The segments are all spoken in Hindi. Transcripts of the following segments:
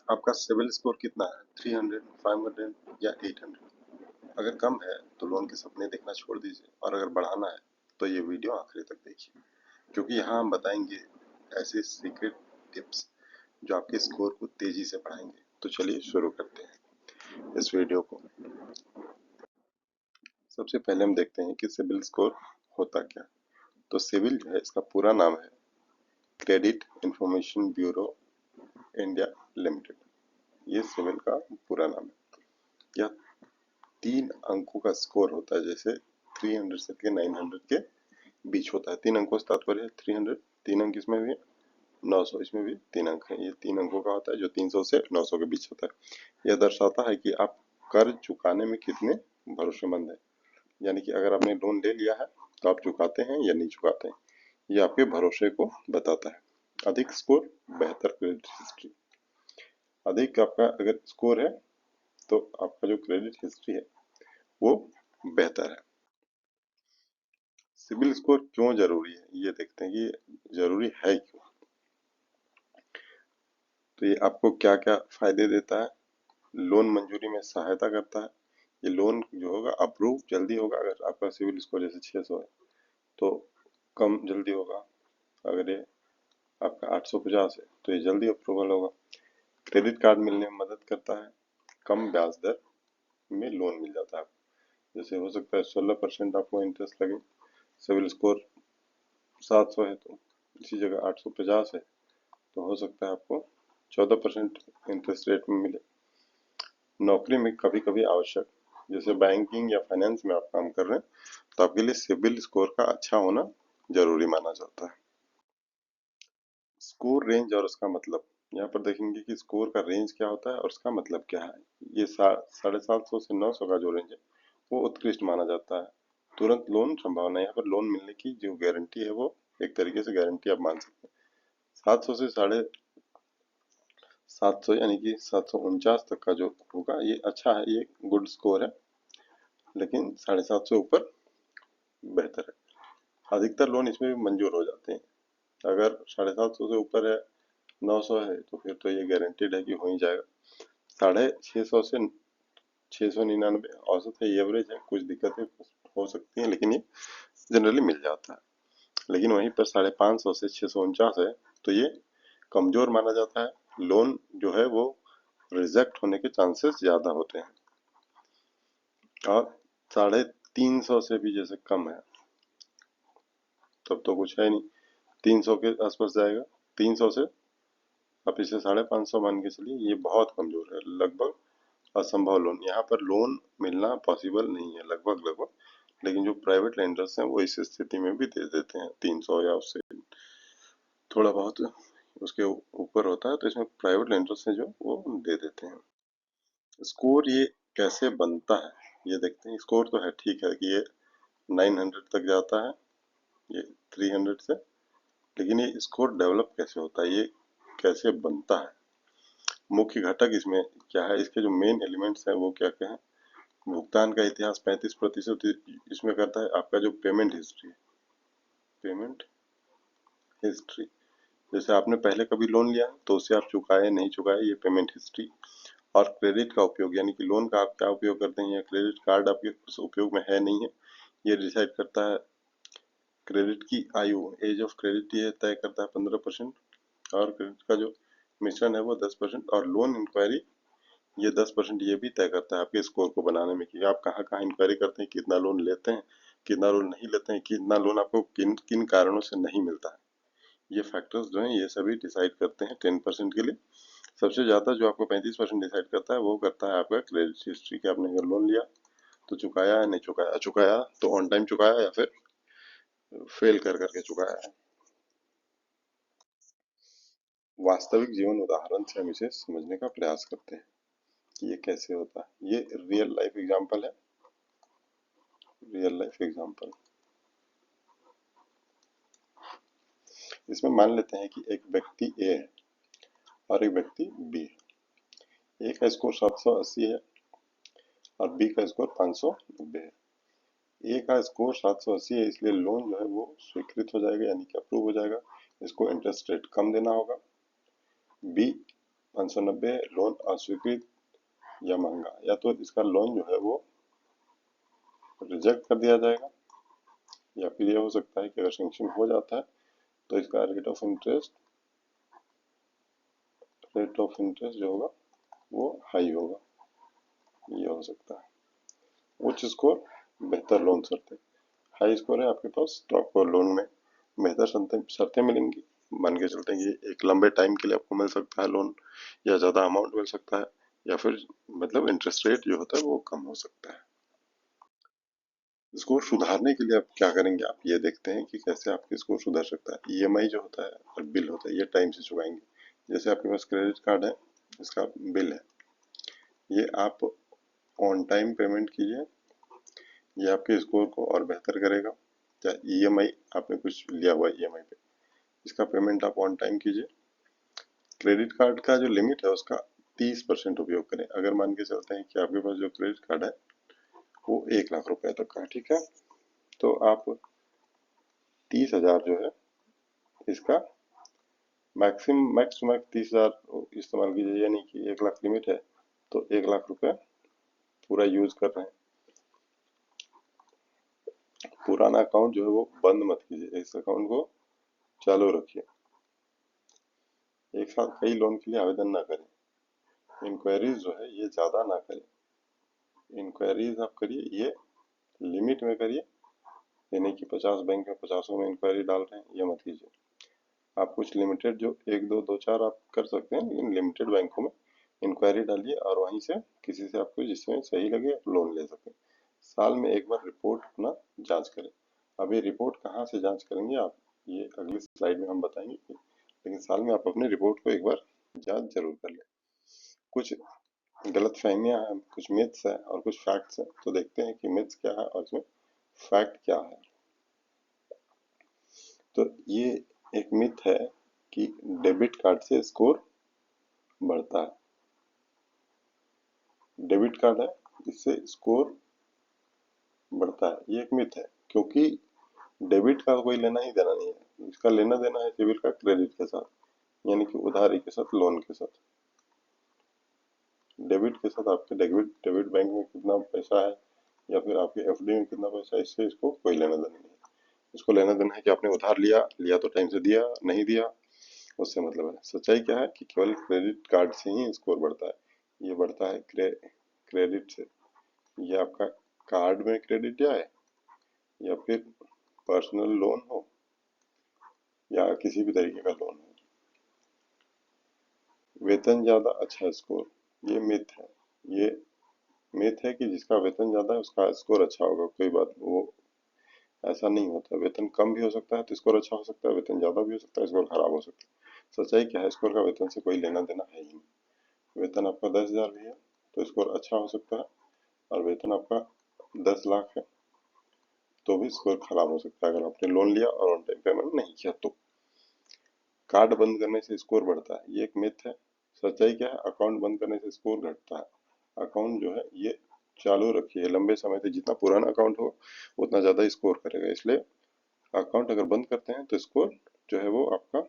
आपका सिविल स्कोर कितना है? 300, 500 या 800? अगर कम है तो लोन के सपने देखना छोड़ दीजिए, और अगर बढ़ाना है तो ये वीडियो आखिरी तक देखिए, क्योंकि यहाँ हम बताएंगे ऐसे सीक्रेट टिप्स जो आपके स्कोर को तेजी से बढ़ाएंगे। तो चलिए शुरू करते हैं इस वीडियो को। सबसे पहले हम देखते हैं कि सिविल स्कोर होता क्या। तो सिविल जो है, इसका पूरा नाम है credit information bureau India limited. ये सिविल का पूरा नाम है। यह 3 अंकों का स्कोर होता है, जैसे 300 से लेकर 900 के बीच होता है। 3 अंकों से तात्पर्य है 300, 3 अंक इसमें भी, 900 इसमें भी 3 अंक है। ये 3 अंकों का होता है जो 300 से 900 के बीच होता है। यह दर्शाता है कि आप कर्ज चुकाने में कितने भरोसेमंद हैं। यानी कि अगर आपने लोन ले लिया है तो आप चुकाते हैं या नहीं चुकाते हैं, ये आपके भरोसे को बताता है। अधिक स्कोर, बेहतर क्रेडिट हिस्ट्री। अधिक आपका अगर स्कोर है तो आपका जो क्रेडिट हिस्ट्री है वो बेहतर है। सिविल स्कोर क्यों जरूरी है, ये देखते हैं कि जरूरी है क्यों। तो ये आपको क्या क्या फायदे देता है। लोन मंजूरी में सहायता करता है। ये लोन जो होगा अप्रूव जल्दी होगा। अगर आपका सिविल स्कोर जैसे 600 है तो कम जल्दी होगा। अगर ये आपका 850 है तो ये जल्दी अप्रूवल होगा। क्रेडिट कार्ड मिलने में मदद करता है। कम ब्याज दर में लोन मिल जाता है। जैसे हो सकता है 16% आपको इंटरेस्ट लगे, सिविल स्कोर 700 है तो इसी जगह 850 है तो हो सकता है आपको 14% इंटरेस्ट रेट में मिले। नौकरी में कभी कभी आवश्यक, जैसे बैंकिंग या फाइनेंस में आप काम कर रहे हैं तो आपके लिए सिविल स्कोर का अच्छा होना जरूरी माना जाता है। स्कोर रेंज और उसका मतलब, यहाँ पर देखेंगे कि स्कोर का रेंज क्या होता है और उसका मतलब क्या है। ये 750 से 900 का जो रेंज है वो उत्कृष्ट माना जाता है। तुरंत लोन संभावना, यहाँ पर लोन मिलने की जो गारंटी है वो एक तरीके से गारंटी आप मान सकते हैं। 700 से 750 यानी कि 749 तक का जो होगा ये अच्छा है, ये गुड स्कोर है। लेकिन 750 से ऊपर बेहतर है। अधिकतर लोन इसमें भी मंजूर हो जाते हैं। अगर 750 से ऊपर है, 900 है तो फिर तो ये गारंटेड है कि हो ही जाएगा। 650 से 699 औसत है, ये एवरेज है। कुछ दिक्कतें हो सकती हैं लेकिन ये जनरली मिल जाता है। लेकिन वहीं पर 550 से 649 है तो ये कमजोर माना जाता है। लोन जो है वो रिजेक्ट होने के चांसेस ज्यादा होते हैं। और 350 से भी जैसे कम है तब तो कुछ है नहीं, 300 के आसपास जाएगा। 300 से आप इसे 550 मान के चलिए, ये बहुत कमजोर है, लगभग असंभव लोन। यहाँ पर लोन मिलना पॉसिबल नहीं है लगभग लगभग। लेकिन जो प्राइवेट लेंडर्स हैं वो इस स्थिति में भी दे देते हैं 300 या उससे थोड़ा बहुत उसके ऊपर होता है, तो इसमें प्राइवेट लेंडर्स हैं जो वो दे देते हैं। स्कोर ये कैसे बनता है ये देखते हैं। स्कोर तो है ठीक है कि ये 900 तक जाता है, ये 300 से। लेकिन ये स्कोर डेवलप कैसे होता है, ये कैसे बनता है, मुख्य घटक इसमें क्या है, इसके जो मेन एलिमेंट्स हैं वो क्या क्या है। भुगतान का इतिहास 35% इसमें करता है। आपका जो पेमेंट हिस्ट्री, पेमेंट हिस्ट्री जैसे आपने पहले कभी लोन लिया तो उसे आप चुकाए नहीं चुकाए, ये पेमेंट हिस्ट्री। और क्रेडिट का उपयोग, यानी कि लोन का आप क्या उपयोग करते हैं या क्रेडिट कार्ड आपके उपयोग में है नहीं है, ये डिसाइड करता है। क्रेडिट की आयु, एज ऑफ क्रेडिट, ये तय करता है 15%। और क्रेडिट का जो मिश्रण है वो 10%। और लोन इंक्वायरी ये 10% ये भी तय करता है आपके स्कोर को बनाने में कि आप कहाँ कहाँ इंक्वायरी करते हैं, कितना लोन लेते हैं, कितना लोन नहीं लेते हैं, कितना लोन आपको किन किन कारणों से नहीं मिलता है। ये फैक्टर्स जो हैं ये सभी डिसाइड करते हैं 10% के लिए। सबसे ज्यादा जो आपको 35% डिसाइड करता है वो करता है आपका क्रेडिट हिस्ट्री, कि आपने अगर लोन लिया तो चुकाया या नहीं चुकाया, चुकाया तो ऑन टाइम चुकाया या फिर फेल कर करके चुकाया है। वास्तविक जीवन उदाहरण से हम इसे समझने का प्रयास करते हैं कि ये कैसे होता है। ये रियल लाइफ एग्जांपल है, रियल लाइफ एग्जांपल। इसमें मान लेते हैं कि एक व्यक्ति ए है और एक व्यक्ति बी है। ए का स्कोर 780 है और बी का स्कोर 590 है। ए का स्कोर 780 है इसलिए लोन जो है वो स्वीकृत हो जाएगा, यानी कि अप्रूव हो जाएगा। इसको इंटरेस्ट रेट कम देना होगा। बी 590 लोन अस्वीकृत या महंगा, या तो इसका लोन जो है वो रिजेक्ट कर दिया जाएगा, या फिर ये हो सकता है कि अगर सेंक्शन हो जाता है तो इसका रेट ऑफ इंटरेस्ट जो होगा वो हाई होगा, ये हो सकता है। उच्च स्कोर, बेहतर लोन शर्तें। हाई स्कोर है आपके पास तो आपको लोन में बेहतर शर्तें मिलेंगी। मान के चलते हैं कि एक लंबे टाइम के लिए आपको मिल सकता है लोन, या ज़्यादा अमाउंट मिल सकता है, या फिर मतलब इंटरेस्ट रेट जो होता है वो कम हो सकता है। स्कोर सुधारने के लिए आप क्या करेंगे, आप ये देखते हैं कि कैसे आपके स्कोर सुधर सकता है। ईएमआई जो होता है और बिल होता है ये टाइम से चुकाएंगे। जैसे आपके पास क्रेडिट कार्ड है, इसका बिल है, ये आप ऑन टाइम पेमेंट कीजिए, ये आपके स्कोर को और बेहतर करेगा। या ईएमआई आपने कुछ लिया हुआ ईएमआई पे, इसका पेमेंट आप ऑन टाइम कीजिए। क्रेडिट कार्ड का जो लिमिट है उसका 30% उपयोग करें। अगर मान के चलते हैं कि आपके पास जो क्रेडिट कार्ड है वो 1 लाख रुपए तक का है, ठीक है, तो आप 30,000 जो है इसका मैक्स टू मैक्स 30,000 इस्तेमाल कीजिए, यानी कि 1 लाख लिमिट है तो 1 लाख रुपए पूरा यूज कर रहे हैं। पुराना अकाउंट जो है वो बंद मत कीजिए, इस अकाउंट को चालू रखिए। एक साथ कई लोन के लिए आवेदन ना करें। इंक्वायरीज जो है ये ज़्यादा ना करें। इंक्वायरीज आप करिए, ये लिमिट में करिए, यानी कि 50 बैंक में 50 में इंक्वायरी डाल रहे हैं, ये मत कीजिए। आप कुछ लिमिटेड जो एक दो दो चार आप कर सकते हैं, लेकिन लिमिटेड बैंकों में इंक्वायरी डालिए और वहीं से किसी से आपको जिसमें सही लगे लोन ले सकें। साल में एक बार रिपोर्ट अपना जांच करें। अब ये रिपोर्ट कहाँ से जांच करेंगे आप, ये अगली स्लाइड में हम बताएंगे, लेकिन साल में आप अपने रिपोर्ट को एक बार जांच जरूर कर लें। कुछ गलतफहमियां हैं, कुछ मिथ्स है और कुछ फैक्ट्स हैं, तो देखते हैं कि मिथ्स क्या है और इसमें फैक्ट क्या है। तो ये एक मिथ है कि डेबिट कार्ड से स्कोर बढ़ता है। डेबिट कार्ड है, इससे स्कोर बढ़ता है, ये एक मिथ है, क्योंकि डेबिट का कोई लेना ही देना नहीं है। इसका लेना देना है सिविल का क्रेडिट के साथ, यानी कि उधारी के साथ, लोन के साथ। डेबिट के साथ आपके डेबिट बैंक में कितना पैसा है या फिर आपके एफडी में कितना पैसा है, इससे इसको कोई लेना देना नहीं है। इसको लेना देना है कि आपने उधार लिया लिया तो टाइम से दिया, नहीं दिया उससे मतलब है। सच्चाई क्या है कि केवल क्रेडिट कार्ड से ही स्कोर बढ़ता है। ये बढ़ता है क्रेडिट से। ये आपका कार्ड में क्रेडिट आए या फिर पर्सनल लोन हो या किसी भी तरीके का लोन हो। वेतन ज्यादा अच्छा स्कोर, ये मिथ है। ये मिथ है कि जिसका वेतन ज्यादा है उसका स्कोर अच्छा होगा, कोई बात वो ऐसा नहीं होता। वेतन कम भी हो सकता है तो स्कोर अच्छा हो सकता है, वेतन ज्यादा भी हो सकता है स्कोर खराब हो सकता है। सच्चाई क्या है, स्कोर का वेतन से कोई लेना देना है ही नहीं। वेतन आपका 10,000 भी है तो स्कोर अच्छा हो सकता है, और वेतन आपका 10 लाख है तो भी स्कोर खराब हो सकता है अगर आपने लोन लिया और ऑन टाइम पेमेंट नहीं किया तो। कार्ड बंद करने से स्कोर बढ़ता है, ये एक मिथ है। सच्चाई क्या है, अकाउंट बंद करने से स्कोर घटता है। अकाउंट जो है ये चालू रखिए लंबे समय तक, जितना पुराना अकाउंट हो उतना ज्यादा स्कोर करेगा, इसलिए अकाउंट अगर बंद करते हैं तो स्कोर जो है वो आपका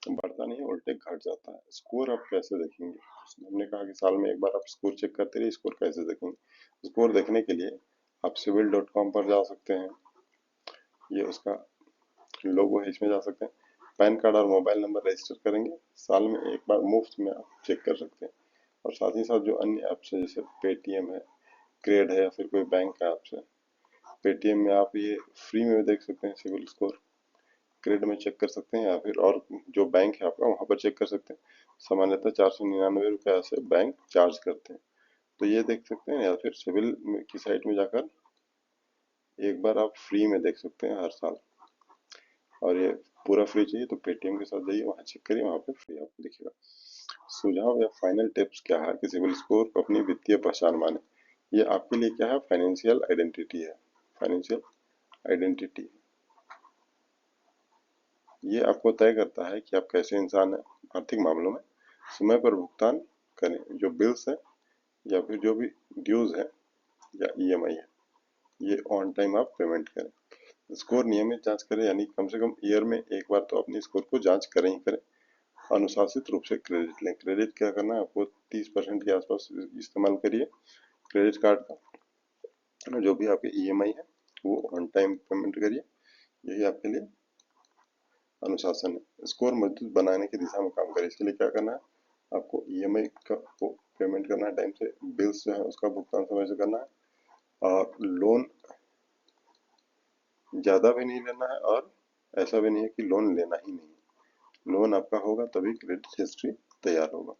बढ़ता नहीं, उल्टे घट जाता है। स्कोर आप कैसे देखेंगे, हमने कहा कि साल में एक बार आप स्कोर चेक करते रहिए। स्कोर कैसे देखेंगे, स्कोर देखने के लिए आप cibil.com पर जा सकते हैं, ये उसका लोगो है, इसमें जा सकते हैं। पैन कार्ड और मोबाइल नंबर रजिस्टर करेंगे, साल में एक बार मुफ्त में आप चेक कर सकते हैं। और साथ ही साथ जो अन्य ऐप्स है जैसे पेटीएम है, क्रेड है, या फिर कोई बैंक का ऐप्स है, पेटीएम में आप ये फ्री में देख सकते हैं सिविल स्कोर, क्रेड में चेक कर सकते हैं, या फिर और जो बैंक है आपका वहां पर चेक कर सकते हैं। सामान्यतः 499 रुपये ऐसे बैंक चार्ज करते हैं, तो ये देख सकते हैं। या फिर सिविल की साइट में जाकर एक बार आप फ्री में देख सकते हैं हर साल। और ये पूरा फ्री चाहिए तो पेटीएम के साथ जाइए, वहाँ चेक करिए, वहाँ पे फ्री आपको दिखेगा। सुझाव या फाइनल टिप्स क्या है कि सिविल स्कोर को अपनी वित्तीय पहचान माने। ये आपके लिए क्या है, फाइनेंशियल आइडेंटिटी है। फाइनेंशियल आइडेंटिटी ये आपको तय करता है कि आप कैसे इंसान हैं। आर्थिक मामलों में समय पर भुगतान करें, जो बिल्स है या फिर जो भी ड्यूज है या ईएमआई है, ये ऑन टाइम आप पेमेंट करें। स्कोर नियमित जांच करें, यानी कम से कम ईयर में एक बार तो अपनी स्कोर को जांच करें ही करें। अनुशासित रूप से क्रेडिट लें। क्रेडिट क्या करना है आपको, 30% के आसपास इस्तेमाल करिए क्रेडिट कार्ड का। जो भी आपके ईएमआई है वो ऑन टाइम पेमेंट करिए, यही आपके लिए अनुशासन है। स्कोर मजबूत बनाने की दिशा में काम करें। इसके लिए क्या करना है, आपको ईएमआई का को पेमेंट करना है टाइम से, बिल्स जो है उसका भुगतान समय से करना है, और लोन ज़्यादा भी नहीं लेना है और ऐसा भी नहीं है कि लोन लेना ही नहीं है। लोन आपका होगा तभी क्रेडिट हिस्ट्री तैयार होगा।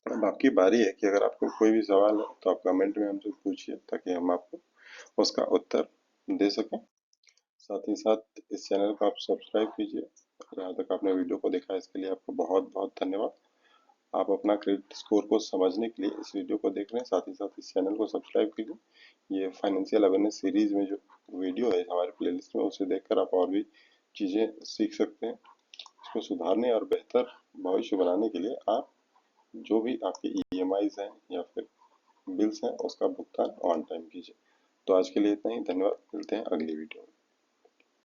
अब आपकी बारी है कि अगर आपको कोई भी सवाल है तो आप कमेंट में हमसे पूछिए ताकि हम आपको उसका उत्तर दे सकें। साथ ही साथ इस चैनल को आप सब्सक्राइब कीजिए। यहाँ तक आपने वीडियो को देखा, इसके लिए आपको बहुत बहुत धन्यवाद। आप अपना क्रेडिट स्कोर को समझने के लिए इस वीडियो को देख रहे हैं, साथ ही साथ इस चैनल को सब्सक्राइब कीजिए। ये फाइनेंशियल अवेयरनेस सीरीज में जो वीडियो है हमारे प्लेलिस्ट में, उसे देखकर आप और भी चीज़ें सीख सकते हैं। इसको सुधारने और बेहतर भविष्य बनाने के लिए आप जो भी आपके ईएमआईज हैं या फिर बिल्स हैं उसका भुगतान ऑन टाइम कीजिए। तो आज के लिए इतना ही, धन्यवाद। मिलते हैं अगली वीडियो में।